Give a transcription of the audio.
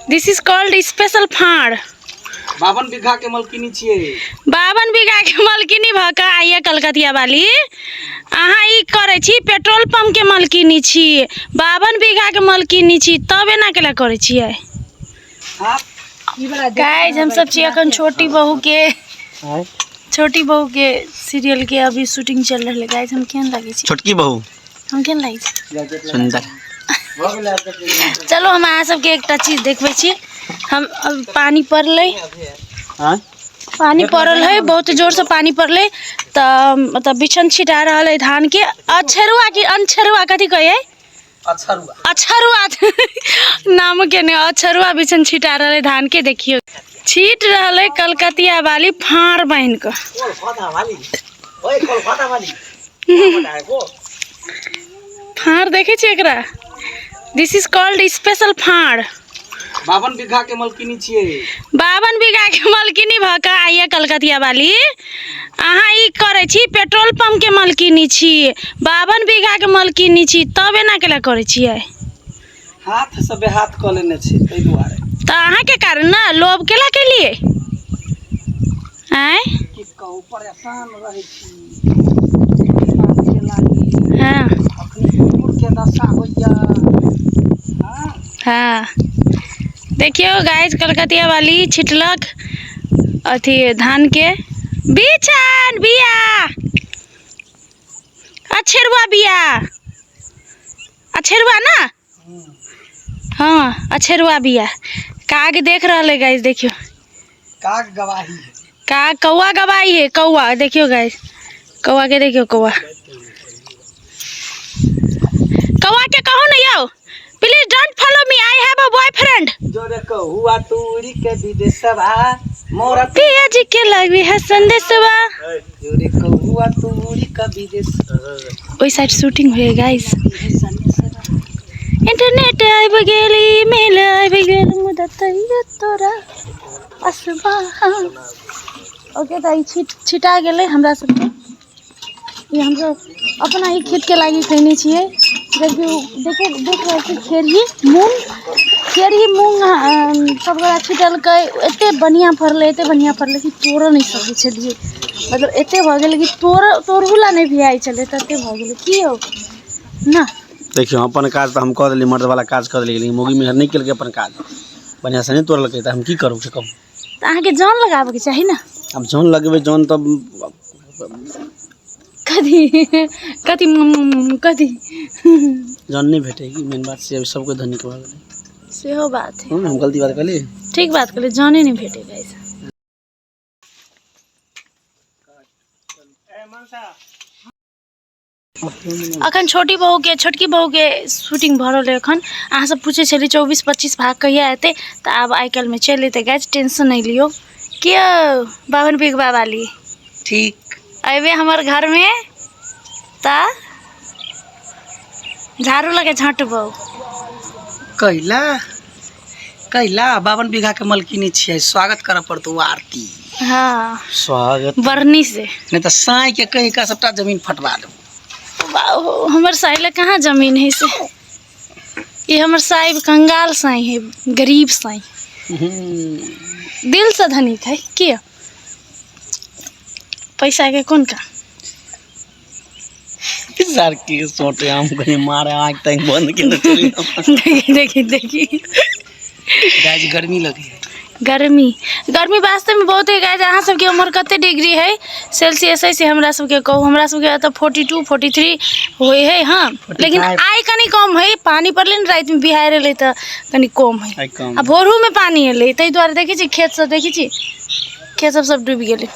This is called special फाड़। 52 बीघा के मलकिनी छिए। 52 बीघा के मलकिनी भक आइए कलकतिया वाली। अहाँ ई करे छी पेट्रोल पंप के मलकिनी छी, 52 बीघा के मलकिनी छी, तब एना केला करे छिए। गाइस हम सब छी अखन छोटी बहू के सीरियल के अभी शूटिंग चल रहा है। गाइस हम केहन लागे छी? छोटकी बहू हम केहन लागे छी? सुंदर। चलो हम अहाँ सबके एकटा चीज देखबै छी। हम पानी पड़ले, पानी पड़ल है, बहुत जोर से पानी पड़ले त मतलब बिछन छिटा रहल है धान के। अछरुआ की अनछरुआ कथी कहे? अछरुआ नाम के ने अछरुआ बिछन छिटा रहल है धान के। देखियो छीट रहल है कलकतिया वाली फाड़ बहन को। फाड़ देखे छी एकरा? दिस इज कॉल्ड स्पेशल फाड़। 52 बीघा के मलकिनी छिए। 52 बीघा के मलकिनी भक आइए कलकतिया वाली। अहाँ ई करे छी पेट्रोल पंप के मलकिनी छी, 52 बीघा के मलकिनी छी, तब एना केला करे छिए? हाथ से बेहाथ क लेने छी तै दुआरे। त अहाँ के कारण ना लोभ केला के लिए आय की कहू परेशान रहे छी। हां अपनी दूर के दशा होइया। हाँ देखियो गाइस कलकतिया वाली छिटलक अथी धान के बिछन बिया, अछरुआ बिया, अछरुआ ना? हाँ अछरुआ बिया। काग देख रहल है गाइस, देखियो काग गवाही है। काग कौआ गवाही है। कौआ देखियो गाइस, कौआ के देखियो। कौआ के कहो ना यो, please don't follow me, I have a boyfriend. जो रे कहुआ तूरी के विदेशवा मोरा पिया जी के लगी है संदेशवा। जो रे कहुआ तूरी का विदेश। ओई साइड शूटिंग हुई गाइस। इंटरनेट आइ बगेली मेल आइ बगेल मुदतैया तोरा असबा। ओके त ई छिटा गेले हमरा सबके। ये हम सब अपना ही खेत के लागी कहने छिए। देखियो देख रहे छी खेरही मूंग सब गोरा छिटल के एते बढ़िया फरले कि तोड़ नहीं सके छलिए। मतलब एते भ गेल कि तोड़हुला नहीं भी आई चले तते भ गेल की हो ना। देखियो अपन काज तो हम कर देली, मर्द वाला काज कर देली, लेकिन मोगी मेहर नहीं केलके अपन काज बढ़िया से नहीं तोड़लके त हम की करू से कहू? त अहाँ के जान लगाबे के चाही ना। अब जान लगेबे, जान तब कथी जान नहीं भेटेगी। मेन बात से सबको धनी के भाग सेहो बात है। हम गलती बात कहली, ठीक बात कहली, जाने नहीं भेटेगा ऐसा। अखन छोटकी बहू के शूटिंग भ रहल है। अखन अहाँ सब पूछे छली 24-25 भाग कहिया एते, त आब आई कल में चल एते। गाइस टेंशन नहीं लियो। क्यों 52 बीघा वाली ठीक अबे हमार घर में ता झाड़ू लगे झाँटबो। कैला 52 बीघा के मलकिनी छिए, स्वागत कर पड़तो आरती। हाँ स्वागत बरनी से, नहीं तो साई के कहीं का सबटा जमीन फटवा दो। हमर साइले कहाँ जमीन है से? ये हमर साई कंगाल साई है, गरीब साई, दिल से धनिक है। क्या पैसा के कौन का सर की सोटे हम कहीं मारे आँख तक बंद के न चली। देखी गाइस गर्मी लगी। गर्मी वास्तव में बहुत है गाइस। अहाँ सबके उम्र कते डिग्री है सेल्सियस है से हमरा सबके कहू? हमरा सबके तो 42-43 होए है। हाँ लेकिन आई कनी कम है। पानी पड़ले न रात में बिहार एले त कनी कम है। आ भोरू में पानी एले तै द्वारे देखी छी खेत सब, देखी छी खेत सब डूब गेले।